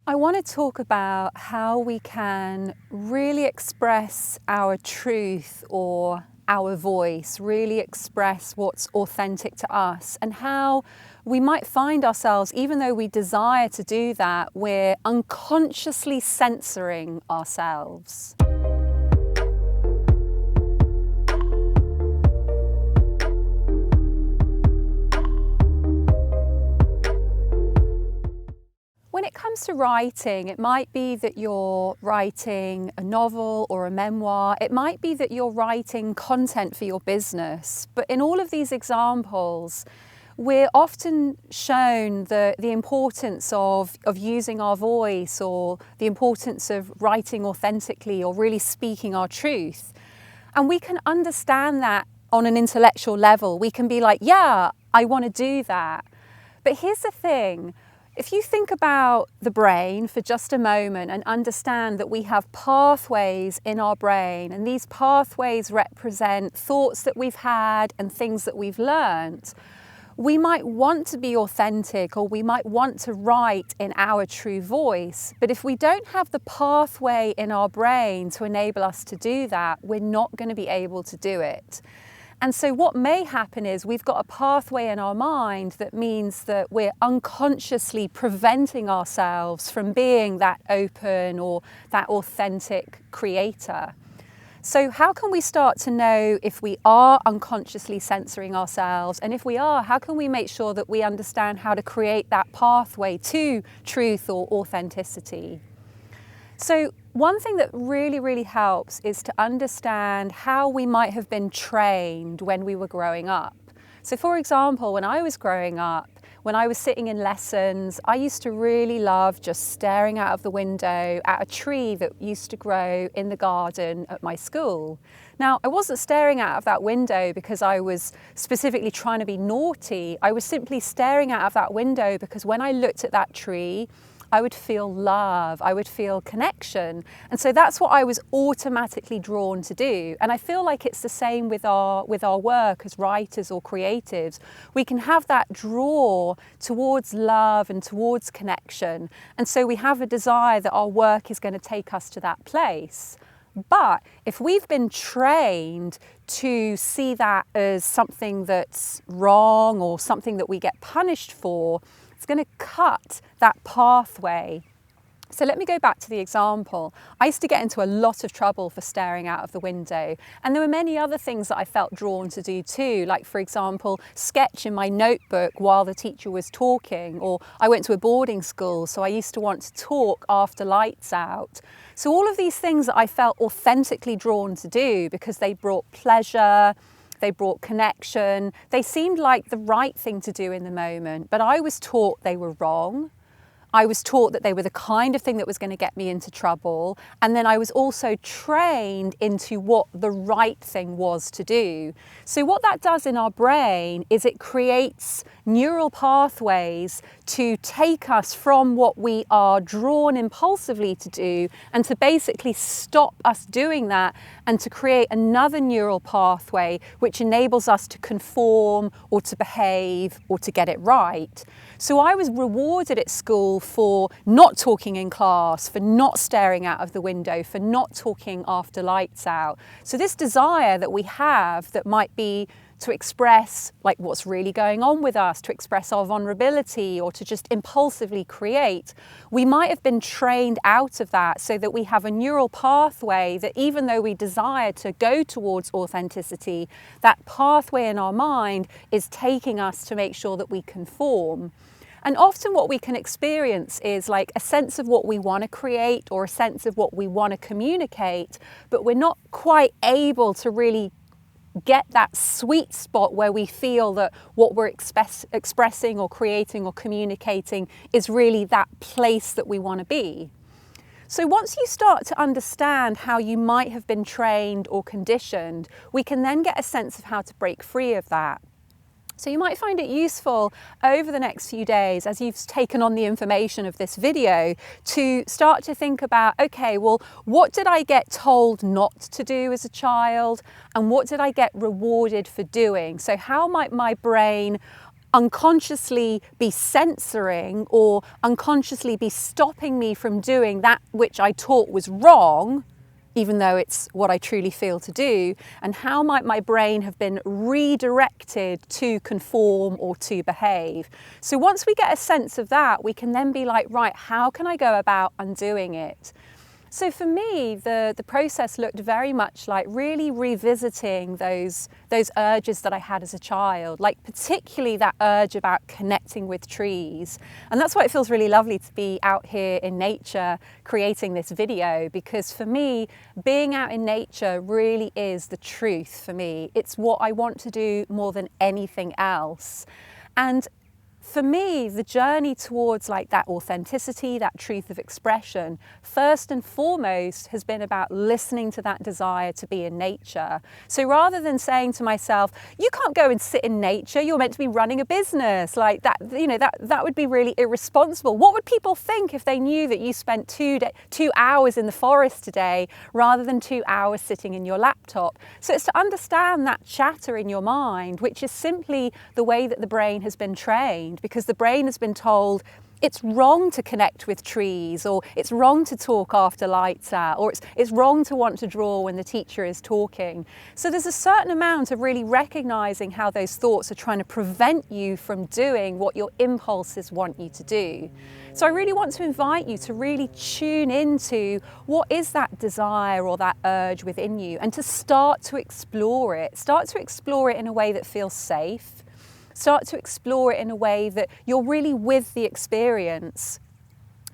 I want to talk about how we can really express our truth or our voice, really express what's authentic to us, and how we might find ourselves, even though we desire to do that, we're unconsciously censoring ourselves. When it comes to writing, it might be that you're writing a novel or a memoir. It might be that you're writing content for your business. But in all of these examples, we're often shown the importance of using our voice, or the importance of writing authentically or really speaking our truth. And we can understand that on an intellectual level. We can be like, yeah, I want to do that. But here's the thing. If you think about the brain for just a moment and understand that we have pathways in our brain, and these pathways represent thoughts that we've had and things that we've learned, we might want to be authentic, or we might want to write in our true voice. But if we don't have the pathway in our brain to enable us to do that, we're not going to be able to do it. And so what may happen is we've got a pathway in our mind that means that we're unconsciously preventing ourselves from being that open or that authentic creator. So how can we start to know if we are unconsciously censoring ourselves? And if we are, how can we make sure that we understand how to create that pathway to truth or authenticity? So one thing that really helps is to understand how we might have been trained when we were growing up. So for example, when I was growing up, when I was sitting in lessons, I used to really love just staring out of the window at a tree that used to grow in the garden at my school. Now, I wasn't staring out of that window because I was specifically trying to be naughty. I was simply staring out of that window because when I looked at that tree, I would feel love, I would feel connection. And so that's what I was automatically drawn to do. And I feel like it's the same with our work as writers or creatives. We can have that draw towards love and towards connection. And so we have a desire that our work is going to take us to that place. But if we've been trained to see that as something that's wrong or something that we get punished for, it's going to cut that pathway. So let me go back to the example. I used to get into a lot of trouble for staring out of the window. And there were many other things that I felt drawn to do too, like for example, sketch in my notebook while the teacher was talking, or I went to a boarding school, so I used to want to talk after lights out. So all of these things that I felt authentically drawn to do because they brought pleasure, they brought connection, they seemed like the right thing to do in the moment, but I was taught they were wrong. I was taught that they were the kind of thing that was going to get me into trouble. And then I was also trained into what the right thing was to do. So what that does in our brain is it creates neural pathways to take us from what we are drawn impulsively to do and to basically stop us doing that, and to create another neural pathway which enables us to conform or to behave or to get it right. So I was rewarded at school for not talking in class, for not staring out of the window, for not talking after lights out. So this desire that we have that might be to express like what's really going on with us, to express our vulnerability, or to just impulsively create, we might have been trained out of that so that we have a neural pathway that even though we desire to go towards authenticity, that pathway in our mind is taking us to make sure that we conform. And often what we can experience is like a sense of what we want to create or a sense of what we want to communicate, but we're not quite able to really get that sweet spot where we feel that what we're expressing or creating or communicating is really that place that we want to be. So once you start to understand how you might have been trained or conditioned, we can then get a sense of how to break free of that. So you might find it useful over the next few days, as you've taken on the information of this video, to start to think about, okay, well, what did I get told not to do as a child, and what did I get rewarded for doing? So how might my brain unconsciously be censoring or unconsciously be stopping me from doing that which I taught was wrong, even though it's what I truly feel to do? And how might my brain have been redirected to conform or to behave? So once we get a sense of that, we can then be like, right, how can I go about undoing it? So for me, the process looked very much like really revisiting those urges that I had as a child, like particularly that urge about connecting with trees. And that's why it feels really lovely to be out here in nature creating this video, because for me, being out in nature really is the truth for me. It's what I want to do more than anything else. And for me, the journey towards like that authenticity, that truth of expression, first and foremost has been about listening to that desire to be in nature. So rather than saying to myself, you can't go and sit in nature, you're meant to be running a business, like that, you know, that would be really irresponsible. What would people think if they knew that you spent 2 hours in the forest today rather than 2 hours sitting in your laptop? So it's to understand that chatter in your mind, which is simply the way that the brain has been trained, because the brain has been told it's wrong to connect with trees, or it's wrong to talk after lights out, or it's wrong to want to draw when the teacher is talking. So there's a certain amount of really recognizing how those thoughts are trying to prevent you from doing what your impulses want you to do. So I really want to invite you to really tune into what is that desire or that urge within you, and to start to explore it. Start to explore it in a way that feels safe. Start to explore it in a way that you're really with the experience.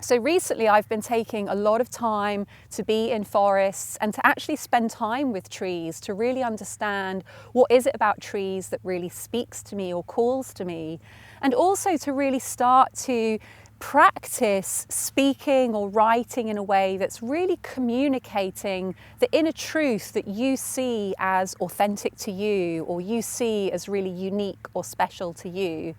So recently I've been taking a lot of time to be in forests and to actually spend time with trees, to really understand what is it about trees that really speaks to me or calls to me. And also to really start to practice speaking or writing in a way that's really communicating the inner truth that you see as authentic to you, or you see as really unique or special to you.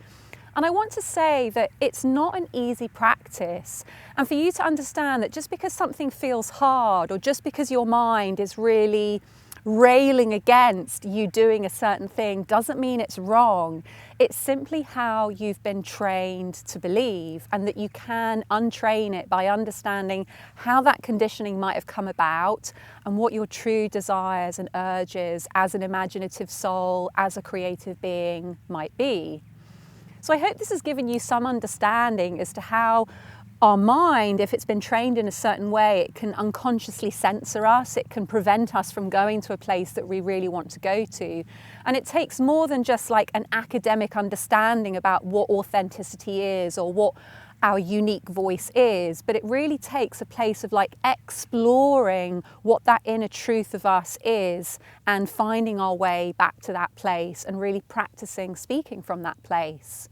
And I want to say that it's not an easy practice, and for you to understand that just because something feels hard, or just because your mind is really railing against you doing a certain thing, doesn't mean it's wrong. It's simply how you've been trained to believe, and that you can untrain it by understanding how that conditioning might have come about and what your true desires and urges as an imaginative soul, as a creative being might be. So I hope this has given you some understanding as to how our mind, if it's been trained in a certain way, it can unconsciously censor us. It can prevent us from going to a place that we really want to go to. And it takes more than just like an academic understanding about what authenticity is or what our unique voice is, but it really takes a place of like exploring what that inner truth of us is and finding our way back to that place and really practicing speaking from that place.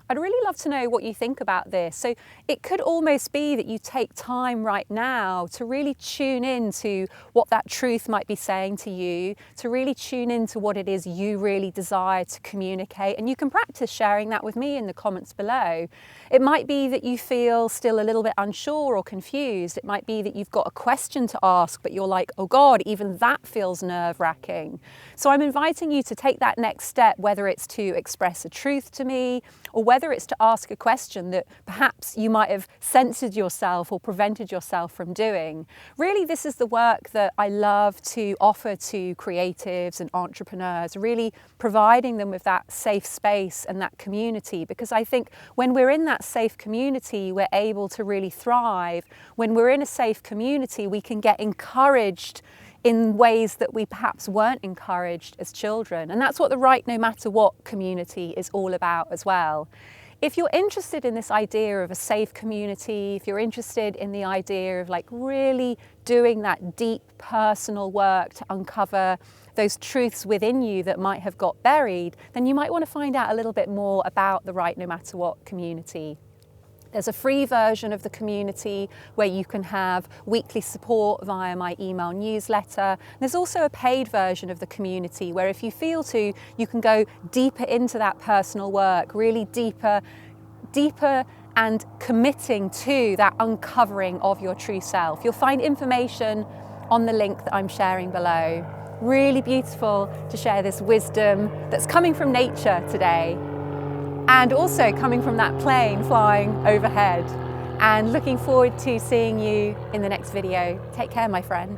I'd really love to know what you think about this. So it could almost be that you take time right now to really tune into what that truth might be saying to you, to really tune into what it is you really desire to communicate. And you can practice sharing that with me in the comments below. It might be that you feel still a little bit unsure or confused. It might be that you've got a question to ask, but you're like, oh God, even that feels nerve-wracking. So I'm inviting you to take that next step, whether it's to express a truth to me, or whether it's to ask a question that perhaps you might have censored yourself or prevented yourself from doing. Really, this is the work that I love to offer to creatives and entrepreneurs, really providing them with that safe space and that community, because I think when we're in that safe community, we're able to really thrive. When we're in a safe community, we can get encouraged in ways that we perhaps weren't encouraged as children. And that's what the Right No Matter What community is all about as well. If you're interested in this idea of a safe community, if you're interested in the idea of like really doing that deep personal work to uncover those truths within you that might have got buried, then you might want to find out a little bit more about the Right No Matter What community. There's a free version of the community where you can have weekly support via my email newsletter. There's also a paid version of the community where if you feel to, you can go deeper into that personal work, really deeper and committing to that uncovering of your true self. You'll find information on the link that I'm sharing below. Really beautiful to share this wisdom that's coming from nature today. and also coming from that plane flying overhead. And looking forward to seeing you in the next video. Take care, my friend.